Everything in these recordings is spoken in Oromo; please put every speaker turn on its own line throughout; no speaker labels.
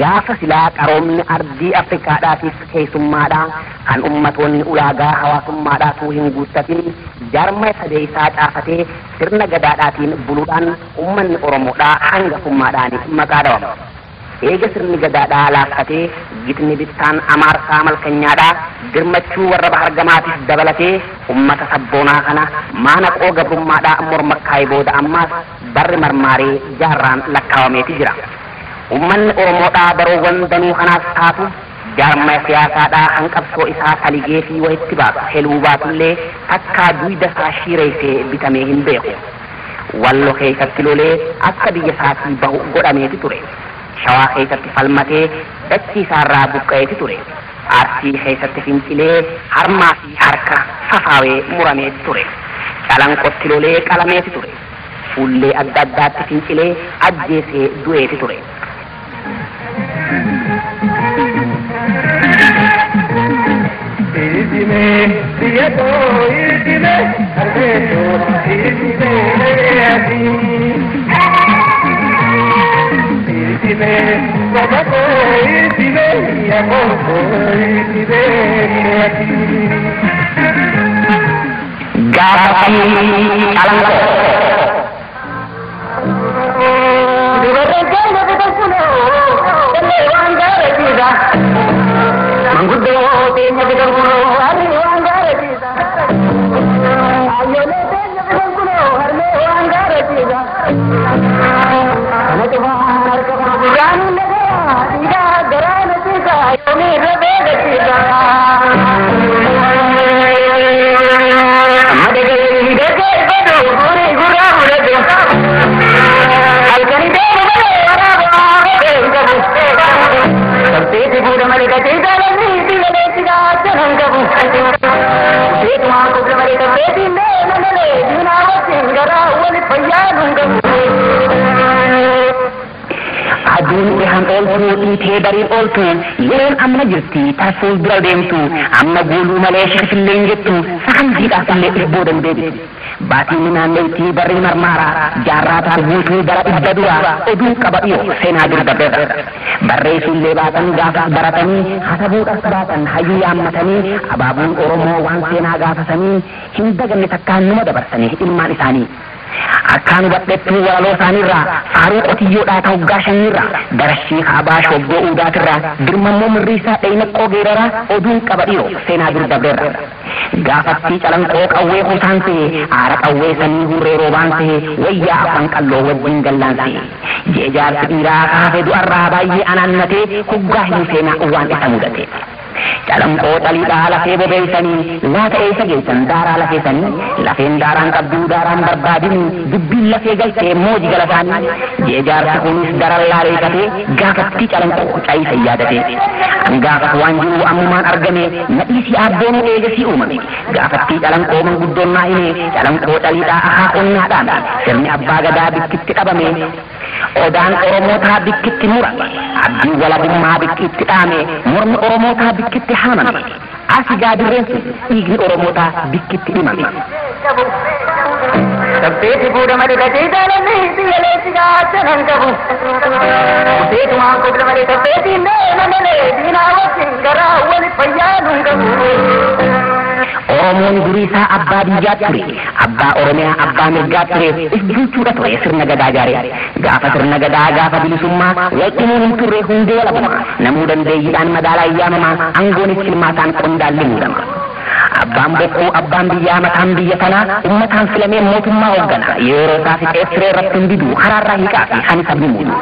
gaafa silaa qaroomni ardii Afrikaadhaatiif keessummaadha kan ummatoonni ulaagaa hawaasummaadhaatuu hin guuttatin jaarma sadeessaa caafatee sirna gadaadhaatiin buluudhaan ummanni Oromoodhaa hangafummaadhaan maqaa dhawama. Eega sirni gadaadhaa laaffatee gitni bittaan Amaarsaa Malkanyaadhaa dirmachuu warra bahargamaatiif dabalatee ummata sabboonaa kana maana qoo gabrummaadhaa morma kaayee booda ammaas barri marmaaree jaarraan lakkaa'ameeti jira. Ummanni Oromoodhaa baroowwan danuu kanaas taatu jaarma siyaasaadhaa hanqabsoo isaa taligee fi wayitti baasu heluu baatullee takkaa duwida isaa shiireessee bitamee hin beeku. Wallo keessatti lolee akka biyya isaatii bahu godhameeti ture. Shawaa keessatti falmatee dachii isaarraa buqqa'eeti ture. Arsii keessatti fincilee harmaa fi harka fafaawee murameeti ture. Calanqotti lolee qalameeti ture. Fuullee adda addaatti fincilee ajjeesee du'eeti ture.
Idime, Diego, idime, Alberto, idime, Leati. Idime, Guadaco, idime, Yacoco, idime, Leati.
Gaafi Calanqo. Mangguddo tenya bidang kuno hari wanggara cita. Ayo le tenya bidang kuno hari wanggara cita. Anak bahar kemudian negara tidak geran cita. Ini rebel cita. Amadege deke bedu guri gura bedu. Alkani deke bedu orang bedu kamu. Seperti budak mereka cita. Aduun ihan oltu itee bariin oltu yeroon amma jirti taasifuuf bira deemtu amma guuluu malee shafilleen jettu saanjiidhaafillee dhibboo dandeetti. Baatiin naanneetti barri marmaara jaarraataan guutuu bara dhibba dura oduu qaba dhiyoo seenaa dur dabreera. Barreessullee baatan gaafas baratanii hasabuudhas baatan hayyuu yaammatanii abaabuun Oromoo waan seenaa gaafasanii hin daganne takkaan numa dabarsanii ilmaan isaanii. Akkaan hubadhettuu waloo isaaniirraa faaruu qotiyyoodhaa ta'u gaashanirraa darashii kaabaa shobboo uudaatirraa dirmammoo mirriisaa dheynaqqoo geeraraa oduun qaba dhiyoo seenaa dur dabreerra. Gaafatti calanqoo qawwee kuusaansee aara qawwee sanii hurree roobaansee wayyaa afaan qalloo wajjin gallaansee jeejaarsi dhiiraa kaafee du'arraa baay'ee anaannatee huggaa hin seenaa waan isa mudate. Calanqoo xaliidhaa lafee bobeessanii laata eessa geessan daaraa lafeessanii lafeen daaraan qabduu daaraan barbaadin dubbiin lafee galtee mooji galasaanii jeejaarsi kunis daran laaleeffatee gaafatti calanqoo caisa yaadate. Gaafas waan jiru ammumaan argame nadhiisii abboonuu eegasii uumame gaafatti calanqoo manguddoon naa hime calanqoo xaliidhaa ahaa qonnaadhaan sirni abbaa gadaa bikkitti dhabame. Odaan Oromootaa bikkitti murame abdii walabummaa bikkitti dhaame mormi Oromootaa bikkitti haamame asi gaadirreen dhiigni Oromootaa bikkitti himame. Sabbeeti fuudha malee taatee jaalanne biyyaaleessi gaachanan qabu. Kuteetumaan kudura malee sabbeetiin deema malee diinaa wajjin garaa wali fayyaaduun qabu. Oromoon duriisaa abbaa biyyaa ture abbaa Oromiyaa abbaa mirgaa ture bulchuudha ture sirna gadaa jaaree gaafa sirna gadaa gaafa bilisummaa walqimuun hin turre hundee walabuma namuu dandeeyyiidhaan madaalaa yaamamaa angoonis ilmaataan qondaalli muudama. Abbaan bokkuu abbaan biyyaa mataan biyya tanaa ummataan filamee mootummaa hooggana yeroo isaa fixee siree irratti hin didu karaarraa hiikaa fi kan sabni muudu.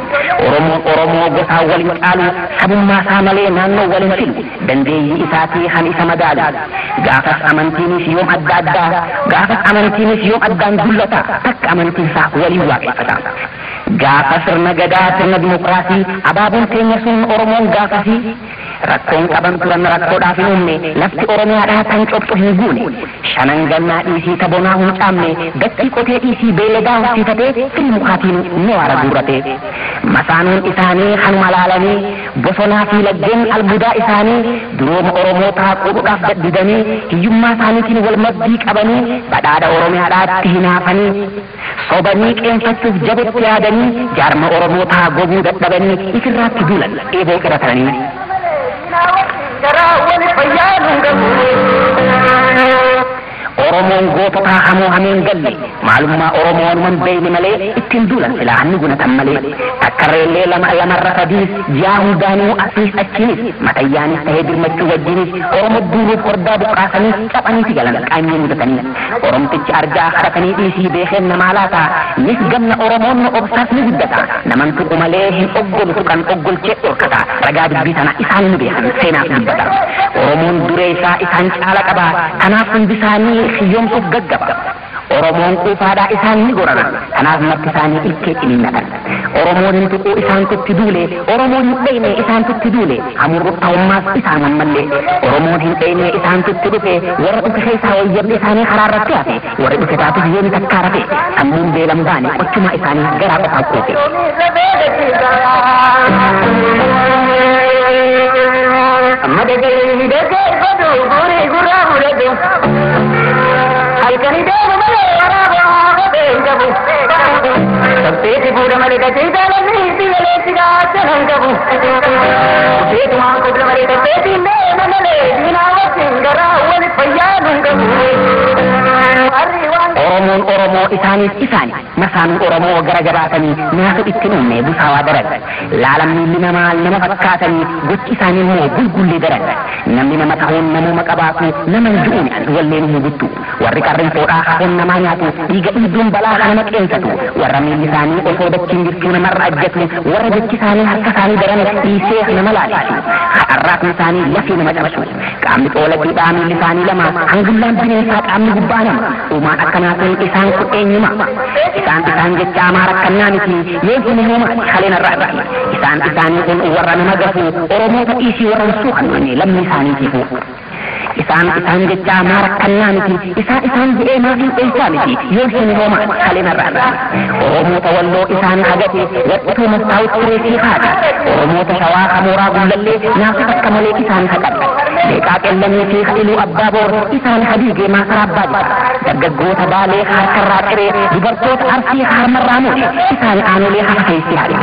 Oromoo gosaa waliin caalu sabummaa isaa malee naannoo waliin filu dandeeyyii isaatii kan isa madaalu. Gaafas amantiinis yoom adda addaa gaafas amantiinis yoom addaan dullata takka amantiin isaa waliin waaqeffata. Gaafa sirna gadaa sirna dimokiraasii abaabuun teenya sun Oromoon gaafasii rakkoon qaban turan rakkoodhaaf hin uumne lafti oromiyaadhaa tan cobxu hin guune shanan gannaa dhiisii tabonaa hin caamne dachii qotee dhiisii beeyladaa horsiifatee firii mukaatiin ni waara guurrate masaanuun isaanii kanuma laalanii bosonaa fi laggeen albuudaa isaanii durooma oromootaa quudhuudhaaf daddidanii hiyyummaa isaaniitiin wal maddii qabanii badhaadha oromiyaadhaatti hinaafanii sobanii qeenfachuuf jabetti yaadanii jaarma oromootaa gobuu dadhabanii ifirraatti duulan eeboo qeratanii oromoon goototaa hamoo hameen galle maalummaa oromoon man beeyne malee ittiin duulan silaa hanni gunatan malee takkarreellee lamarra sadiis ji'a hundaanuu asiis achiinis matayyaanis tahee birmachuu wajjinis oromo duuruuf hordaa buqqaasanii caphaniiti galan qaanyee mudatanii oromtichi argaa kadhatanii dhiisii beekeen namaa laata nis gamna oromoon nu obsaas ni guddata naman tuqu malee hin oggolu tuqan oggolchee dhorkata ragaa dubbii sana isaan nu beekan seenaaf dubbata oromoon duree isaa isaan caala qaba kanaaf hundi isaanii hiyyoomsuuf gaggaba oromoon quufaadhaa isaan ni gorana kanaaf marti isaanii ilkee ciniinnatan oromoon hin tuquu isaan tutti duule oromoon hin dheyne isaan tutti duule hamurrutta'ummaas isaan hammallee oromoon hin dheyne isaan tutti dhufe warra dhufe keessaa wayyabni isaanii karaarratti hafe warra dhufe taatuuf yooni takkaa rafe sammuun beelam baane qochumaa isaanii garaa qofaa quufe amma degee fadu gurii gurraa mudatu halkanii deemu malee waraabaa beekamu sabteeti fuudha malee gachee jaalanni biyyoleetti gaachanan qabu seetumaan kudura malee sabteeti deema malee diinaa wajjin garaa wali fayyaaduun qabu oromoon oromoo isaaniif isaani masaanuun oromoo gara jabaatanii nyaata itti uumne busaawaa daran laalamni namaa nama fakkaatanii gochi isaanii immoo gulgullee daran namni nama ta'uun namuma qabaatu nama hin du'uun walleen hin buttu warri qarrinfoodhaa hafoon namaa nyaatu dhiiga dhiibduun balaa nama qeensatu warra miilli isaanii osoo dachiin jirtuu namarra ajjatu warra jechi isaanii harka isaanii daran dhiisee nama laalisu arraafni isaanii lafee nama cabsu qaamni xoolatiidhaa miilli isaanii lama hangullaan bineensaa qaamni gubbaa nama uumaan akkanaatiin isaan kun eenyuma isaan jecha amaara akkannaa miti yoo kun uumaa kaleen irraa isaan isaanii kun warra nama gafu oromoota dhiisii warra suukan lammi isaaniitiifu isaan jecha amaara akkannaa miti isaan je'ee maatiin dheessaa miti yoo kun uumaa kaleen irraa oromoota walloo isaan hagate wadhatuu mastaawut tureetii haadha oromoota shawaa hamooraa gullallee nyaata akka malee isaan haqadha beekaa qellanii fi hidhiluu abbaa boor isaan hadiigee maasaraa abbaa jira dargaggoota baalee harkarraa qiree dubartoota arsii harmarraa muudhe isaan aanolee hafa keessi haadhe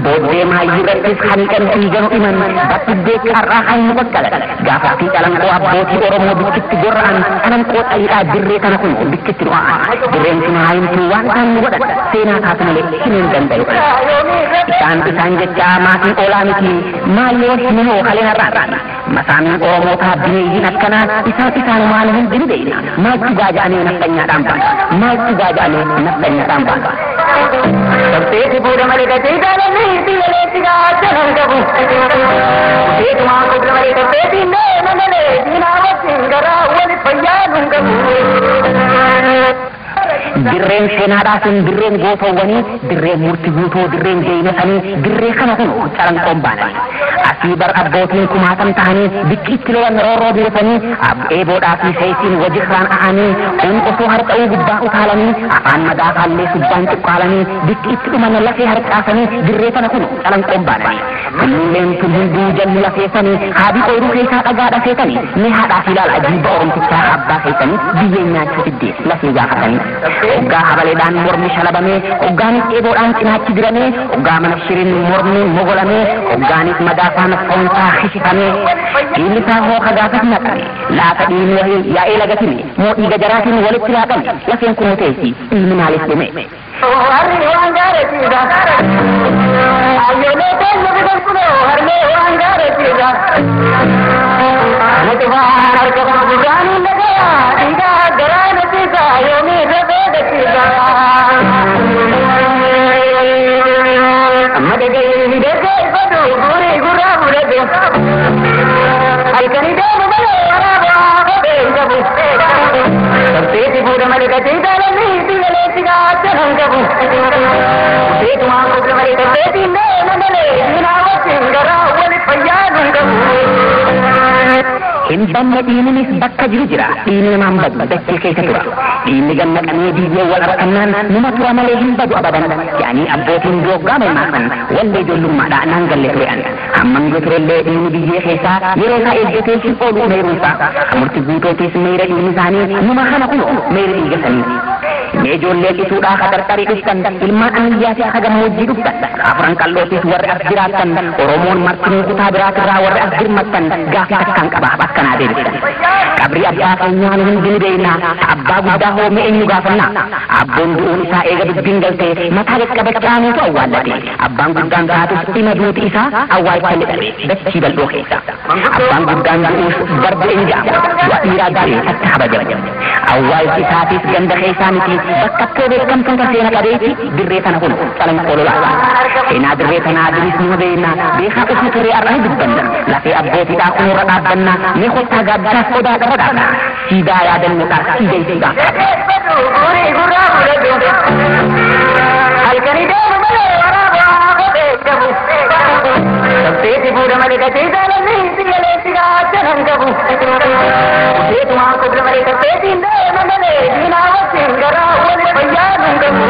booddee maayyirrattis haniiqan dhiiganu himan battidee qarraa hannu qaqqalan gaafaatii calanqoo abbootii oromoo bikkitti gorra'an calanqoo xayiidhaa dirree kana kun bikkitti du'a'an dirreen kun haayimtuu waan isaan nu godhan seenaa taatu malee himuu danda'u isaan jecha maatiin oolaa miti maalloo himoo kaleen har'aan masaanuun oromootaa bineeyyiin akkanaa isaan waan hundi ni beeyna maaltu gaaja'anii naftanyaadhaan baasa maaltu gaaja'anii naftanyaadhaan baasa sabteeti fuudha malee gatee jaalanni biyyoleetti gaachanan qabu seetumaan kudura malee sabteeti deema malee diinaa wajjin garaa wali fayyaaduun qabu dirreen seenaadhaa sun dirreen gootowwanii dirreen murti guutoo dirreen geeynesanii dirree kana kun calanqoon baananii asii bar abbootiin kumaatam ta'anii bikki itti lolan roorroo biratanii eeboodhaa fi seesiin wajirraan ahanii kun osoo harca'uu gubbaa utaalanii afaan madaafaallee subbaan cuqqaalanii bikki itti dhuman lafee harcaasanii dirree kana kun calanqoon baananii kanneen tun hunduu jalli lafeessanii haadii ooyiruu keessaa dhagaa dhafeetanii ni haadhaaf ilaala ajiiba oromtichaa abbaa keessanii biyyeen nyaachuu fiddees lafee gaafatanii oggaa habaleedhaan mormi shalabamee oggaanis eeboodhaan cinaachi diramee oggaa mana shirin mormi mogolamee oggaanis madaafaan foonsaa hishifamee dhiillisaa hooka gaafas naqame laata dhiini wahii yaa'ee lagatime moo dhiiga jaraatiin walitti laaqame lafeen kun teessi dhiini maaliif dhume harri waan gaaraatiidha ayyoolee teessu bitan kunoo harmee waan gaaraatiidha nuti waan harkama gurraanii nagaya dhiigaa garaa natiisa yoomii amma degee fadu gurii gurraa mudatu halkanii deemu malee waraabaa beekamu sabteeti fuudha malee gatee jaalanni biyyoleetti gaachanan qabu seetumaan kudura malee sabteeti deema malee diinaa wajjin garaa wali fayyaaduun qabu hin banne dhiininis bakka jiru jira dhiini namaan badu dachee keessa tura dhiinni gannaqamee biyyee wal argannaan numa tura malee hin badu abadan yaanii abbootiin doggaa maymaasan wallee ijoollummaadhaa naan galle ture'an hamman goturellee dhiinni biyyee keessaa yeroo isaa eeggatee hin oolu meeruunsaa murti guutootis meera dhiini isaanii numa kana kuno meera dhiigasanii meejoollee qisuudhaa katartarii dhuftan ilmaan ammayyaati akka gammoojjii dhuftan afran qallootis warri as jiraattan oromoon martinuu kutaa biraatirraa warri as jirmattan gaafii takkaan qabaaf akkanaa deebisan qabri abbaa keenyaan hundi ni beeknaa abbaa guddaa hoomee eenyu gaafannaa abboon du'uun isaa eega dubbiin galtee mataa qaqqabachaanuutu awwaallate abbaan guddaan taatus dhima duuti isaa awwaalchalle dhabe dachii bal'oo keessa abbaan guddaan du'uus barba hin jaamu du'a dhiiraa daree akka habajamu awwaalchi isaatis ganda keessaa miti bakka too beekamtoota seena qabeeti dirree tana kun calanqoololaa seenaa dirree tanaa diris numa beeknaa beekaa usu turee arraa dubbanna lafee abbootiidhaa kunurra dhaabbannaa mee kottaa gaaddaas odaa qaba dhaabna siidaa yaadannoodhaa siideessiidhaa halkanii deemu malee waraabaa kophee qabu sabteeti fuudha malee gatee jaalalli siyyaleetti gaachanan qabu useetumaa kobra malee sabteetiin deema malee diinaa wajjin garaa wal fayyaanuun qabu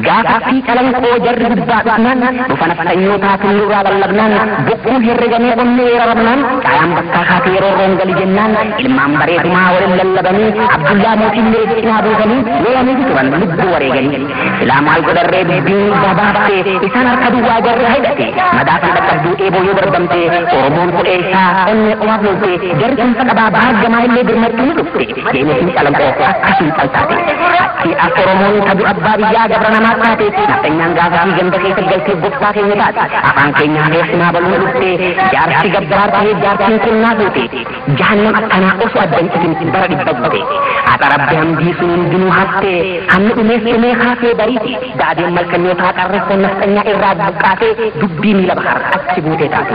gaafii calanqoo jarri gubbaa dhufnaan dhufan affayyootaatu nurraa lallabnaan bokkuun herregamee onnee yeramnaan caayaan bakkaa kaatee yeroo roongali jennaan ilmaan bareedumaa waliin lallabanii abdullaa mootiin leettinaa buusanii weeyanii turan lubbuu wareeganii silaa maal godharree dubbiin babaaftee isaan harka duwwaa jarri hidhate madaafan dhaqqabduu eeboo yoo darbamte oromoon kudheessaa onnee qomaaf loltee jarri sun faqabaa baargamaa illee birmattuu ni dhufte deemetiin calanqoo akkasuma caltaate achi as oromoon tadu abbaa biyyaa gabra namaa taate nafxanyaan gaafii ganda keessa galtee gobbaa keenya taate afaan keenyaa keessumaa baluu dhuftee jaarsi gabbaar ta'ee jaartiin kennaa fuute jahannam akkanaa osoo addan isin bara dhibba gubate haxa rabbi hamdii sun hundinuu haftee hamni dhumees dhumee kaasee bariiti daadeen malkanyootaa qarreeffoon nafxanyaa irraa buqqaatee dubbii miila bahar achi buutee taate